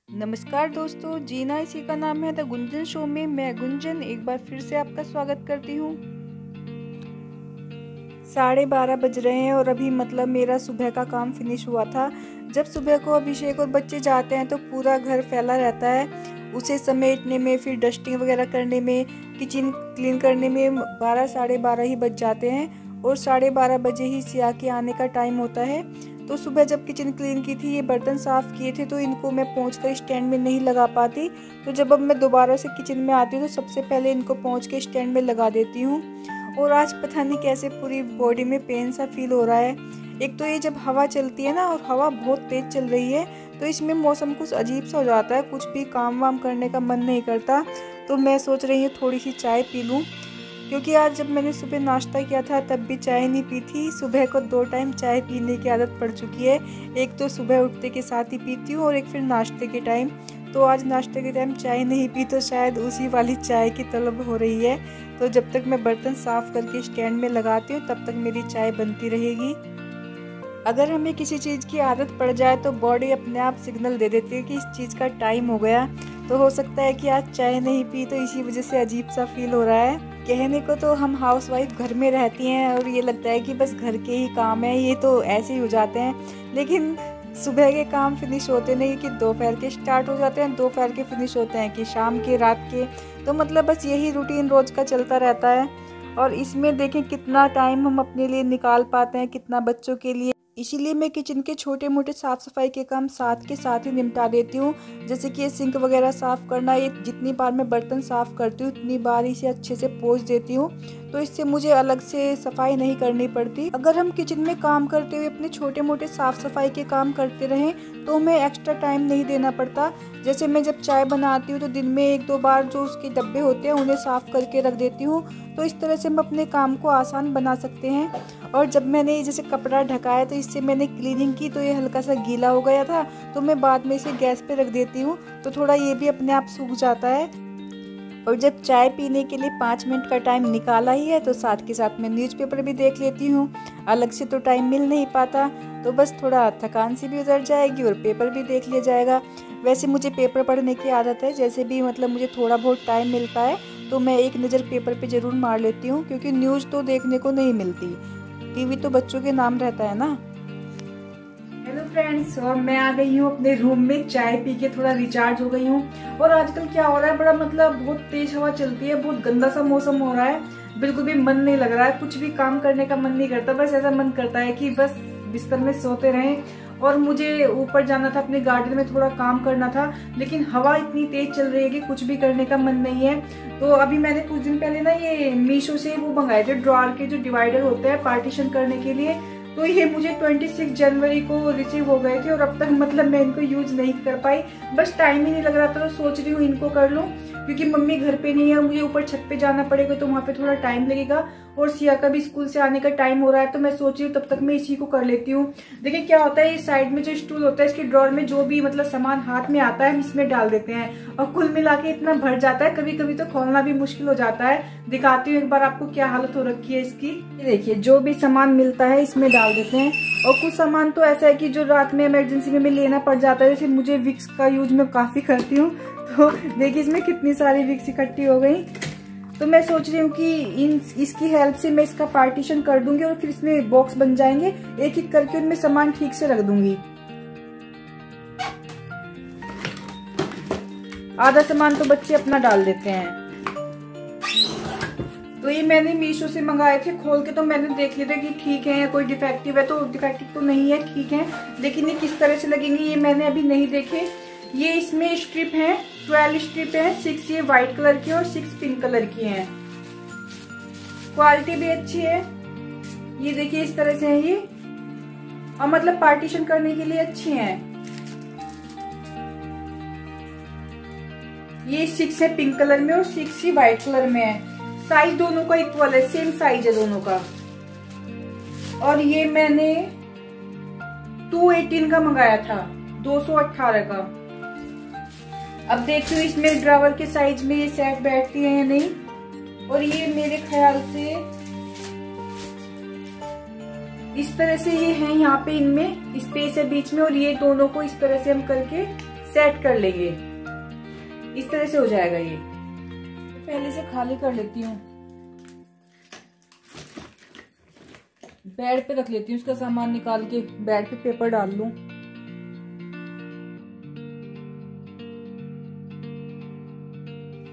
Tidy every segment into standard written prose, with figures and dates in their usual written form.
नमस्कार दोस्तों, जीना इसी का नाम है। द गुंजन शो में मैं गुंजन एक बार फिर से आपका स्वागत करती हूँ। 12:30 बज रहे हैं और अभी मेरा सुबह का काम फिनिश हुआ था। जब सुबह को अभिषेक और बच्चे जाते हैं तो पूरा घर फैला रहता है। उसे समेटने में, फिर डस्टिंग वगैरह करने में, किचन क्लीन करने में 12 साढ़े 12 ही बज जाते हैं और 12:30 बजे ही सिया के आने का टाइम होता है। तो सुबह जब किचन क्लीन की थी, ये बर्तन साफ़ किए थे, तो इनको मैं पोंछकर स्टैंड में नहीं लगा पाती। तो जब अब मैं दोबारा से किचन में आती हूँ तो सबसे पहले इनको पोंछ के स्टैंड में लगा देती हूँ। और आज पता नहीं कैसे पूरी बॉडी में पेन सा फील हो रहा है। एक तो ये जब हवा चलती है ना, और हवा बहुत तेज़ चल रही है, तो इसमें मौसम कुछ अजीब सा हो जाता है, कुछ भी काम वाम करने का मन नहीं करता। तो मैं सोच रही हूँ थोड़ी सी चाय पी लूँ, क्योंकि आज जब मैंने सुबह नाश्ता किया था तब भी चाय नहीं पी थी। सुबह को 2 टाइम चाय पीने की आदत पड़ चुकी है। एक तो सुबह उठते के साथ ही पीती हूँ और एक फिर नाश्ते के टाइम। तो आज नाश्ते के टाइम चाय नहीं पी तो शायद उसी वाली चाय की तलब हो रही है। तो जब तक मैं बर्तन साफ़ करके स्टैंड में लगाती हूँ तब तक मेरी चाय बनती रहेगी। अगर हमें किसी चीज़ की आदत पड़ जाए तो बॉडी अपने आप सिग्नल दे देती है कि इस चीज़ का टाइम हो गया। तो हो सकता है कि आज चाय नहीं पी तो इसी वजह से अजीब सा फील हो रहा है। कहने को तो हम हाउसवाइफ घर में रहती हैं और ये लगता है कि बस घर के ही काम है, ये तो ऐसे ही हो जाते हैं। लेकिन सुबह के काम फिनिश होते नहीं कि दोपहर के स्टार्ट हो जाते हैं, दोपहर के फिनिश होते हैं कि शाम के, रात के। तो बस यही रूटीन रोज़ का चलता रहता है। और इसमें देखें कितना टाइम हम अपने लिए निकाल पाते हैं, कितना बच्चों के लिए। इसीलिए मैं किचन के छोटे मोटे साफ़ सफाई के काम साथ के साथ ही निपटा देती हूँ। जैसे कि ये सिंक वगैरह साफ़ करना, ये जितनी बार मैं बर्तन साफ़ करती हूँ उतनी बार इसे अच्छे से पोंछ देती हूँ। तो इससे मुझे अलग से सफाई नहीं करनी पड़ती। अगर हम किचन में काम करते हुए अपने छोटे मोटे साफ़ सफाई के काम करते रहें तो हमें एक्स्ट्रा टाइम नहीं देना पड़ता। जैसे मैं जब चाय बनाती हूँ तो दिन में 1-2 बार जो उसके डब्बे होते हैं उन्हें साफ़ करके रख देती हूँ। तो इस तरह से हम अपने काम को आसान बना सकते हैं। और जब मैंने जैसे कपड़ा ढकाया तो इससे मैंने क्लीनिंग की तो ये हल्का सा गीला हो गया था, तो मैं बाद में इसे गैस पे रख देती हूँ, तो थोड़ा ये भी अपने आप सूख जाता है। और जब चाय पीने के लिए 5 मिनट का टाइम निकाला ही है तो साथ के साथ मैं न्यूज़पेपर भी देख लेती हूँ। अलग से तो टाइम मिल नहीं पाता, तो बस थोड़ा थकान सी भी उतर जाएगी और पेपर भी देख लिया जाएगा। वैसे मुझे पेपर पढ़ने की आदत है, जैसे भी मुझे थोड़ा बहुत टाइम मिलता है तो मैं एक नज़र पेपर पे ज़रूर मार लेती हूँ, क्योंकि न्यूज़ तो देखने को नहीं मिलती, टीवी तो बच्चों के नाम रहता है ना। हेलो फ्रेंड्स, और मैं आ गई हूँ अपने रूम में, चाय पी के थोड़ा रिचार्ज हो गई हूँ। और आजकल क्या हो रहा है, बड़ा बहुत तेज हवा चलती है, बहुत गंदा सा मौसम हो रहा है, बिल्कुल भी मन नहीं लग रहा है, कुछ भी काम करने का मन नहीं करता। बस ऐसा मन करता है कि बस बिस्तर में सोते रहें। और मुझे ऊपर जाना था, अपने गार्डन में थोड़ा काम करना था, लेकिन हवा इतनी तेज चल रही है कि कुछ भी करने का मन नहीं है। तो अभी मैंने कुछ दिन पहले ना ये मीशो से वो मंगाए थे, ड्रॉअर के जो डिवाइडर होते हैं पार्टीशन करने के लिए। तो ये मुझे 26 जनवरी को रिसीव हो गए थे और अब तक मैं इनको यूज नहीं कर पाई। बस टाइम ही नहीं लग रहा था, तो सोच रही हूँ इनको कर लूँ, क्योंकि मम्मी घर पे नहीं है, मुझे ऊपर छत पे जाना पड़ेगा तो वहाँ पे थोड़ा टाइम लगेगा। और सिया का भी स्कूल से आने का टाइम हो रहा है, तो मैं सोच रही हूँ तब तक मैं इसी को कर लेती हूँ। देखिए क्या होता है, इस साइड में जो स्टूल होता है, इसके ड्रॉअर में जो भी सामान हाथ में आता है हम इसमें डाल देते हैं, और कुल मिला के इतना भर जाता है, कभी कभी तो खोलना भी मुश्किल हो जाता है। दिखाती हूँ एक बार आपको क्या हालत हो रखी है इसकी। देखिए जो भी सामान मिलता है इसमें डाल देते हैं, और कुछ सामान तो ऐसा है कि जो रात में इमरजेंसी में लेना पड़ जाता है। जैसे मुझे विक्स का यूज मैं काफी करती हूँ, तो देखिए इसमें कितनी सारी विक्स इकट्ठी हो गई। तो मैं सोच रही हूँ कि इसकी हेल्प से मैं इसका पार्टीशन कर दूंगी और फिर इसमें बॉक्स बन जाएंगे, एक एक करके उनमें सामान ठीक से रख दूंगी। आधा सामान तो बच्चे अपना डाल देते हैं। तो ये मैंने मीशो से मंगाए थे, खोल के तो मैंने देख लिया था कि ठीक है, कोई डिफेक्टिव है तो डिफेक्टिव तो नहीं है, ठीक है, लेकिन ये किस तरह से लगेंगे ये मैंने अभी नहीं देखे। ये इसमें स्ट्रिप है, 12 स्ट्रिप है, 6 ये व्हाइट कलर की और 6 पिंक कलर की हैं। क्वालिटी भी अच्छी है, ये देखिए इस तरह से है ये, और पार्टीशन करने के लिए अच्छी हैं। ये 6 है पिंक कलर में और 6 ही व्हाइट कलर में है। साइज दोनों का इक्वल है, सेम साइज है दोनों का। और ये मैंने 218 का मंगाया था, 218 का। अब देखती हूँ इसमें ड्रावर के साइज में ये सेट बैठती है या नहीं। और ये मेरे ख्याल से इस तरह से ये है, यहाँ पे इनमें स्पेस है बीच में, और ये दोनों को इस तरह से हम करके सेट कर लेंगे। इस तरह से हो जाएगा ये। पहले से खाली कर लेती हूँ, बेड पे रख लेती हूँ, उसका सामान निकाल के बेड पे पेपर डाल लूं।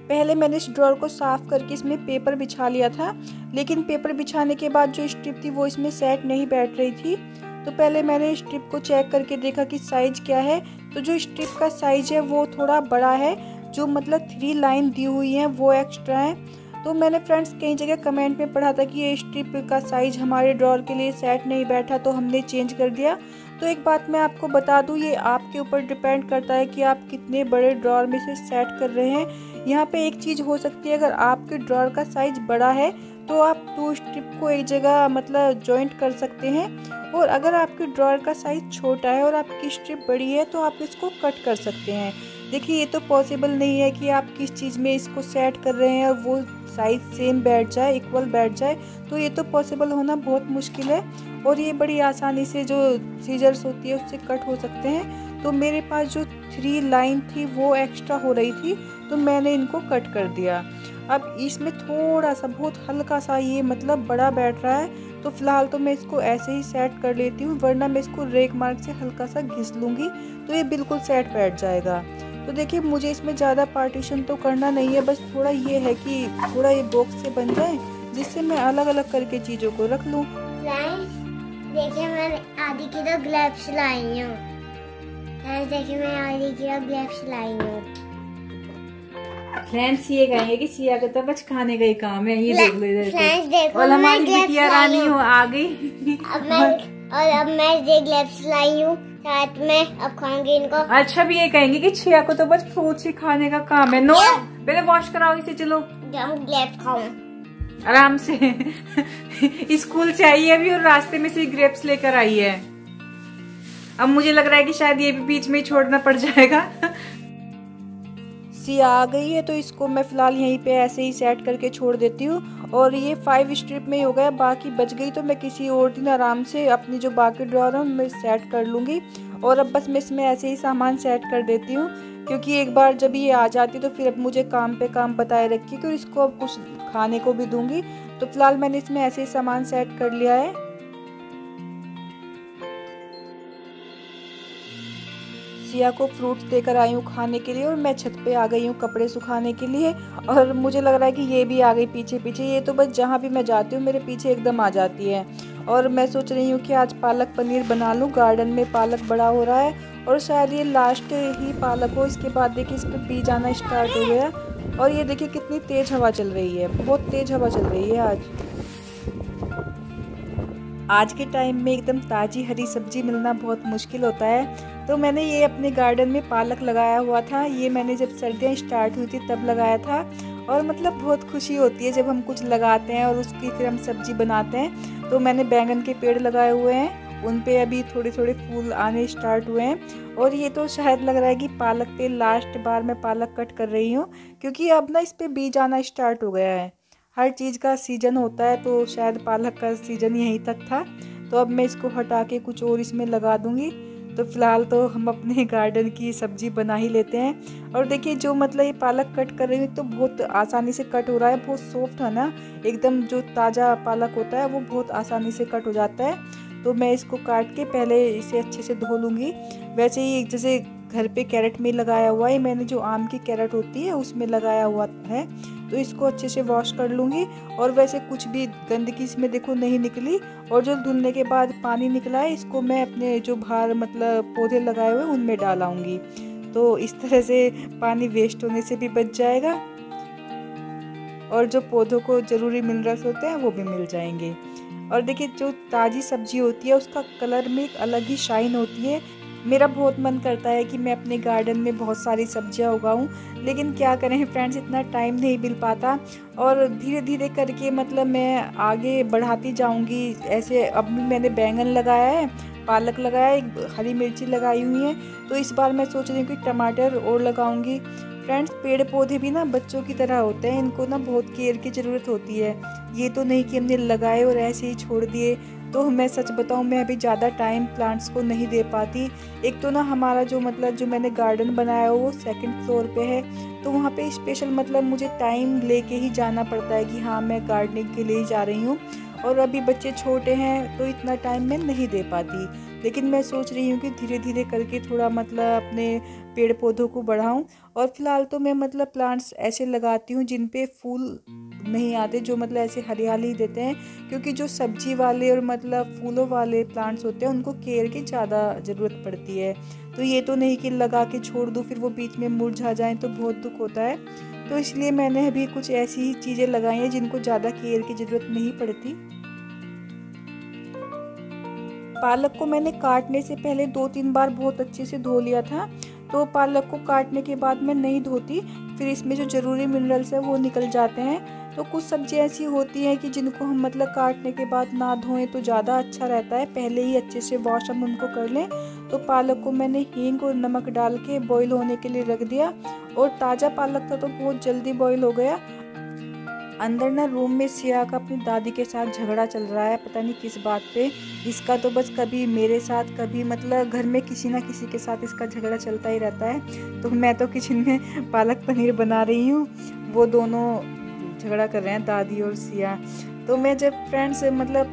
पहले मैंने इस ड्रॉर को साफ करके इसमें पेपर बिछा लिया था, लेकिन पेपर बिछाने के बाद जो स्ट्रिप थी वो इसमें सेट नहीं बैठ रही थी। तो पहले मैंने स्ट्रिप को चेक करके देखा कि साइज क्या है। तो जो स्ट्रिप का साइज है वो थोड़ा बड़ा है, जो मतलब 3 लाइन दी हुई है वो एक्स्ट्रा है। तो मैंने फ्रेंड्स कई जगह कमेंट में पढ़ा था कि ये स्ट्रिप का साइज हमारे ड्रॉर के लिए सेट नहीं बैठा, तो हमने चेंज कर दिया। तो एक बात मैं आपको बता दूं, ये आपके ऊपर डिपेंड करता है कि आप कितने बड़े ड्रॉर में से सेट कर रहे हैं। यहाँ पे एक चीज़ हो सकती है, अगर आपके ड्रॉर का साइज बड़ा है तो आप 2 स्ट्रिप को एक जगह मतलब जॉइंट कर सकते हैं, और अगर आपके ड्रॉर का साइज छोटा है और आपकी स्ट्रिप बड़ी है तो आप इसको कट कर सकते हैं। देखिए ये तो पॉसिबल नहीं है कि आप किस चीज़ में इसको सेट कर रहे हैं और वो साइज सेम बैठ जाए, इक्वल बैठ जाए, तो ये तो पॉसिबल होना बहुत मुश्किल है। और ये बड़ी आसानी से जो सीजर्स होती है उससे कट हो सकते हैं। तो मेरे पास जो 3 लाइन थी वो एक्स्ट्रा हो रही थी, तो मैंने इनको कट कर दिया। अब इसमें थोड़ा सा बहुत हल्का सा ये मतलब बड़ा बैठ रहा है, तो फिलहाल तो मैं इसको ऐसे ही सेट कर लेती हूँ, वरना मैं इसको रेक मार्क से हल्का सा घिस लूँगी तो ये बिल्कुल सेट बैठ जाएगा। तो देखिए मुझे इसमें ज़्यादा पार्टीशन तो करना नहीं है, बस थोड़ा ये है कि थोड़ा ये बॉक्स से बन जाए जिससे मैं अलग अलग करके चीज़ों को रख लूँ। देखिए मैं आदि की तो ग्लव्स लाई हूँ। देखिए मैं आदि की तो ग्लव्स लाई हूँ। फ्रेंड्स ये कहेंगे कि सिया का तो बस खाने का ही काम है, ये देख लो इधर। फ्रेंड्स देखो और हमारी बिटिया रानी हो आ गई। अब मैं ये ग्लव्स लाई हूँ, साथ में अब खाऊंगी इनको। अच्छा भी ये कहेंगे कि छिया को तो बस फ्रूट्स ही खाने का काम है। नो पहले वॉश कराओ इसे, चलो ग्लव्स खाऊं आराम से। स्कूल से आई है अभी और रास्ते में से ग्रेप्स लेकर आई है। अब मुझे लग रहा है कि शायद ये भी बीच में ही छोड़ना पड़ जाएगा। सिया आ गई है तो इसको मैं फिलहाल यहीं पे ऐसे ही सेट करके छोड़ देती हूँ। और ये 5 स्ट्रिप में ही हो गया, बाकी बच गई तो मैं किसी और दिन आराम से अपनी जो बाकी ड्रॉर है उनमें सेट कर लूँगी। और अब बस मैं इसमें ऐसे ही सामान सेट कर देती हूँ, क्योंकि एक बार जब ये आ जाती तो फिर अब मुझे काम पे काम बताए रखी, क्योंकि इसको अब कुछ खाने को भी दूंगी। तो फिलहाल मैंने इसमें ऐसे ही सामान सेट कर लिया है। सिया को फ्रूट्स देकर आई हूँ खाने के लिए, और मैं छत पे आ गई हूँ कपड़े सुखाने के लिए। और मुझे लग रहा है कि ये भी आ गई पीछे पीछे। ये तो बस जहाँ भी मैं जाती हूँ मेरे पीछे एकदम आ जाती है। और मैं सोच रही हूँ कि आज पालक पनीर बना लूँ। गार्डन में पालक बड़ा हो रहा है और शायद ये लास्ट ही पालक हो। इसके बाद देखिए इस पर बीज आना स्टार्ट हो गया। और ये देखिए कितनी तेज हवा चल रही है, बहुत तेज हवा चल रही है आज के टाइम में एकदम ताज़ी हरी सब्जी मिलना बहुत मुश्किल होता है। तो मैंने ये अपने गार्डन में पालक लगाया हुआ था। ये मैंने जब सर्दियाँ स्टार्ट हुई थी तब लगाया था। और मतलब बहुत खुशी होती है जब हम कुछ लगाते हैं और उसकी फिर हम सब्जी बनाते हैं। तो मैंने बैंगन के पेड़ लगाए हुए हैं, उन पे अभी थोड़े थोड़े फूल आने स्टार्ट हुए हैं। और ये तो शायद लग रहा है कि पालक पे लास्ट बार मैं पालक कट कर रही हूँ, क्योंकि अब ना इस पर बीज आना स्टार्ट हो गया है। हर चीज़ का सीज़न होता है, तो शायद पालक का सीज़न यहीं तक था। तो अब मैं इसको हटा के कुछ और इसमें लगा दूंगी। तो फिलहाल तो हम अपने गार्डन की सब्जी बना ही लेते हैं। और देखिए जो मतलब ये पालक कट कर रही हूँ तो बहुत आसानी से कट हो रहा है, बहुत सॉफ्ट है ना, एकदम जो ताज़ा पालक होता है वो बहुत आसानी से कट हो जाता है। तो मैं इसको काट के पहले इसे अच्छे से धो लूँगी। वैसे ही जैसे घर पे कैरेट में लगाया हुआ है, मैंने जो आम की कैरेट होती है उसमें लगाया हुआ है, तो इसको अच्छे से वॉश कर लूँगी। और वैसे कुछ भी गंदगी इसमें देखो नहीं निकली। और जो धुलने के बाद पानी निकला है इसको मैं अपने जो बाहर मतलब पौधे लगाए हुए उनमें डालाऊंगी। तो इस तरह से पानी वेस्ट होने से भी बच जाएगा और जो पौधों को ज़रूरी मिनरल्स होते हैं वो भी मिल जाएंगे। और देखिए जो ताज़ी सब्जी होती है उसका कलर में एक अलग ही शाइन होती है। मेरा बहुत मन करता है कि मैं अपने गार्डन में बहुत सारी सब्जियां उगाऊं, लेकिन क्या करें फ्रेंड्स, इतना टाइम नहीं मिल पाता। और धीरे धीरे करके मतलब मैं आगे बढ़ाती जाऊंगी। ऐसे अब भी मैंने बैंगन लगाया है, पालक लगाया है, एक हरी मिर्ची लगाई हुई है। तो इस बार मैं सोच रही हूँ कि टमाटर और लगाऊंगी। फ्रेंड्स, पेड़ पौधे भी ना बच्चों की तरह होते हैं, इनको ना बहुत केयर की ज़रूरत होती है। ये तो नहीं कि हमने लगाए और ऐसे ही छोड़ दिए। तो मैं सच बताऊं, मैं अभी ज़्यादा टाइम प्लांट्स को नहीं दे पाती। एक तो ना हमारा जो मैंने गार्डन बनाया है वो सेकंड फ्लोर पे है, तो वहाँ पे स्पेशल मुझे टाइम लेके ही जाना पड़ता है कि हाँ मैं गार्डनिंग के लिए ही जा रही हूँ। और अभी बच्चे छोटे हैं तो इतना टाइम मैं नहीं दे पाती, लेकिन मैं सोच रही हूँ कि धीरे धीरे करके थोड़ा अपने पेड़ पौधों को बढ़ाऊँ। और फिलहाल तो मैं प्लांट्स ऐसे लगाती हूँ जिन पे फूल नहीं आते, जो ऐसे हरियाली देते हैं, क्योंकि जो सब्जी वाले और फूलों वाले प्लांट्स होते हैं उनको केयर की ज़्यादा ज़रूरत पड़ती है। तो ये तो नहीं कि लगा के छोड़ दूँ फिर वो बीच में मुरझा जाएं तो बहुत दुख होता है। तो इसलिए मैंने अभी कुछ ऐसी ही चीज़ें लगाई हैं जिनको ज़्यादा केयर की ज़रूरत नहीं पड़ती। पालक को मैंने काटने से पहले 2-3 बार बहुत अच्छे से धो लिया था, तो पालक को काटने के बाद मैं नहीं धोती, फिर इसमें जो ज़रूरी मिनरल्स है वो निकल जाते हैं। तो कुछ सब्जियां ऐसी होती हैं कि जिनको हम काटने के बाद ना धोएं तो ज़्यादा अच्छा रहता है, पहले ही अच्छे से वॉश हम उनको कर लें। तो पालक को मैंने हींग और नमक डाल के बॉईल होने के लिए रख दिया, और ताज़ा पालक था तो बहुत जल्दी बॉईल हो गया। अंदर ना रूम में सिया का अपनी दादी के साथ झगड़ा चल रहा है, पता नहीं किस बात पे। इसका तो बस कभी मेरे साथ, कभी घर में किसी ना किसी के साथ इसका झगड़ा चलता ही रहता है। तो मैं तो किचन में पालक पनीर बना रही हूँ, वो दोनों झगड़ा कर रहे हैं, दादी और सिया। तो मैं जब फ्रेंड्स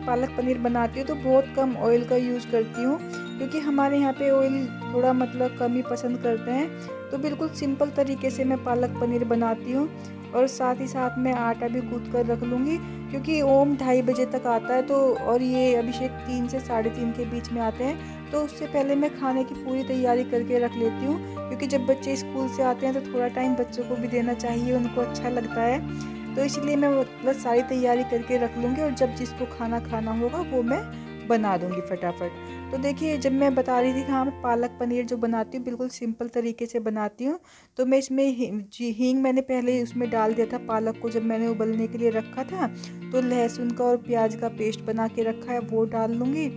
पालक पनीर बनाती हूँ तो बहुत कम ऑयल का यूज़ करती हूँ, क्योंकि हमारे यहाँ पे ऑयल थोड़ा कम ही पसंद करते हैं। तो बिल्कुल सिंपल तरीके से मैं पालक पनीर बनाती हूँ, और साथ ही साथ मैं आटा भी गूँथ कर रख लूँगी, क्योंकि ओम 2:30 बजे तक आता है, तो और ये अभिषेक 3 से 3:30 के बीच में आते हैं। तो उससे पहले मैं खाने की पूरी तैयारी करके रख लेती हूँ, क्योंकि जब बच्चे स्कूल से आते हैं तो थोड़ा टाइम बच्चों को भी देना चाहिए, उनको अच्छा लगता है। तो इसलिए मैं सारी तैयारी करके रख लूँगी, और जब जिसको खाना होगा वो मैं बना दूँगी फटाफट। तो देखिए, जब मैं बता रही थी कि हाँ मैं पालक पनीर जो बनाती हूँ बिल्कुल सिंपल तरीके से बनाती हूँ, तो मैं इसमें हींग मैंने पहले उसमें डाल दिया था पालक को, जब मैंने उबलने के लिए रखा था। तो लहसुन का और प्याज का पेस्ट बना के रखा है वो डाल लूँगी,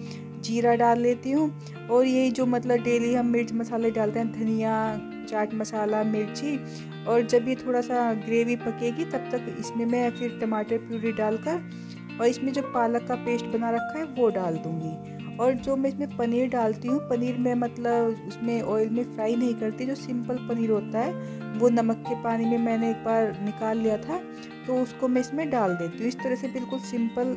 जीरा डाल लेती हूँ, और यही जो डेली हम मिर्च मसाले डालते हैं, धनिया, चाट मसाला, मिर्ची। और जब ये थोड़ा सा ग्रेवी पकेगी तब तक इसमें मैं फिर टमाटर प्यूरी डालकर, और इसमें जो पालक का पेस्ट बना रखा है वो डाल दूँगी। और जो मैं इसमें पनीर डालती हूँ, पनीर में उसमें ऑयल में फ्राई नहीं करती, जो सिंपल पनीर होता है वो नमक के पानी में मैंने एक बार निकाल लिया था, तो उसको मैं इसमें डाल देती हूँ। इस तरह से बिल्कुल सिंपल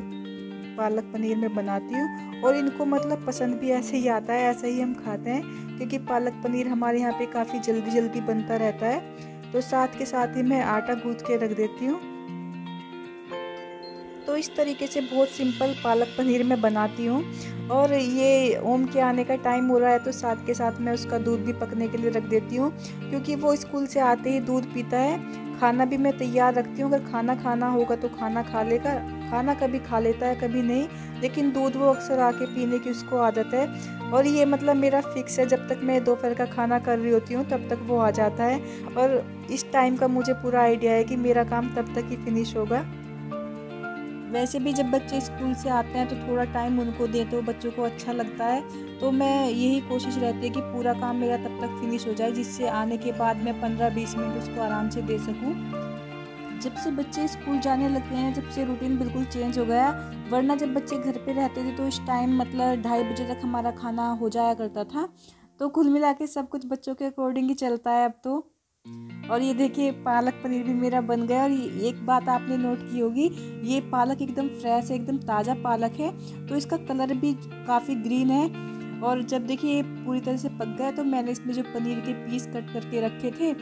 पालक पनीर में बनाती हूँ, और इनको पसंद भी ऐसे ही आता है, ऐसा ही हम खाते हैं, क्योंकि पालक पनीर हमारे यहाँ पे काफ़ी जल्दी जल्दी बनता रहता है। तो साथ के साथ ही मैं आटा गूँथ के रख देती हूँ। तो इस तरीके से बहुत सिंपल पालक पनीर मैं बनाती हूँ। और ये ओम के आने का टाइम हो रहा है, तो साथ के साथ मैं उसका दूध भी पकने के लिए रख देती हूँ, क्योंकि वो स्कूल से आते ही दूध पीता है। खाना भी मैं तैयार रखती हूँ, अगर खाना होगा तो खाना खा लेगा, खाना कभी खा लेता है कभी नहीं, लेकिन दूध वो अक्सर आके पीने की उसको आदत है। और ये मेरा फिक्स है, जब तक मैं दोपहर का खाना कर रही होती हूँ तब तक वो आ जाता है, और इस टाइम का मुझे पूरा आइडिया है कि मेरा काम तब तक ही फिनिश होगा। वैसे भी जब बच्चे स्कूल से आते हैं तो थोड़ा टाइम उनको दें तो बच्चों को अच्छा लगता है, तो मैं यही कोशिश रहती है कि पूरा काम मेरा तब तक फिनिश हो जाए, जिससे आने के बाद मैं 15-20 मिनट उसको आराम से दे सकूं। जब से बच्चे स्कूल जाने लगे हैं, जब से रूटीन बिल्कुल चेंज हो गया, वरना जब बच्चे घर पे रहते थे तो इस टाइम 2:30 बजे तक हमारा खाना हो जाया करता था। तो कुल मिला के सब कुछ बच्चों के अकॉर्डिंग ही चलता है अब तो। और ये देखिए, पालक पनीर भी मेरा बन गया। और एक बात आपने नोट की होगी, ये पालक एकदम फ्रेश है, एकदम ताज़ा पालक है, तो इसका कलर भी काफ़ी ग्रीन है। और जब देखिए ये पूरी तरह से पक गया, तो मैंने इसमें जो पनीर के पीस कट करके रखे थे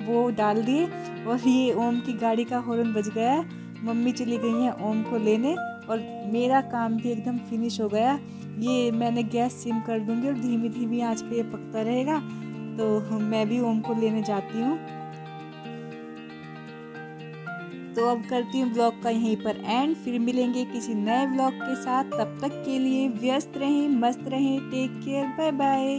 वो डाल दिए, और ये ओम की गाड़ी का हॉर्न बज गया। मम्मी चली गई हैं ओम को लेने, और मेरा काम भी एकदम फिनिश हो गया। ये मैंने गैस सिम कर दूँगी और धीमी धीमी आंच पे ये पकता रहेगा। तो मैं भी ओम को लेने जाती हूँ। तो अब करती हूँ ब्लॉग का यहीं पर एंड, फिर मिलेंगे किसी नए ब्लॉग के साथ। तब तक के लिए व्यस्त रहें, मस्त रहें, टेक केयर, बाय बाय।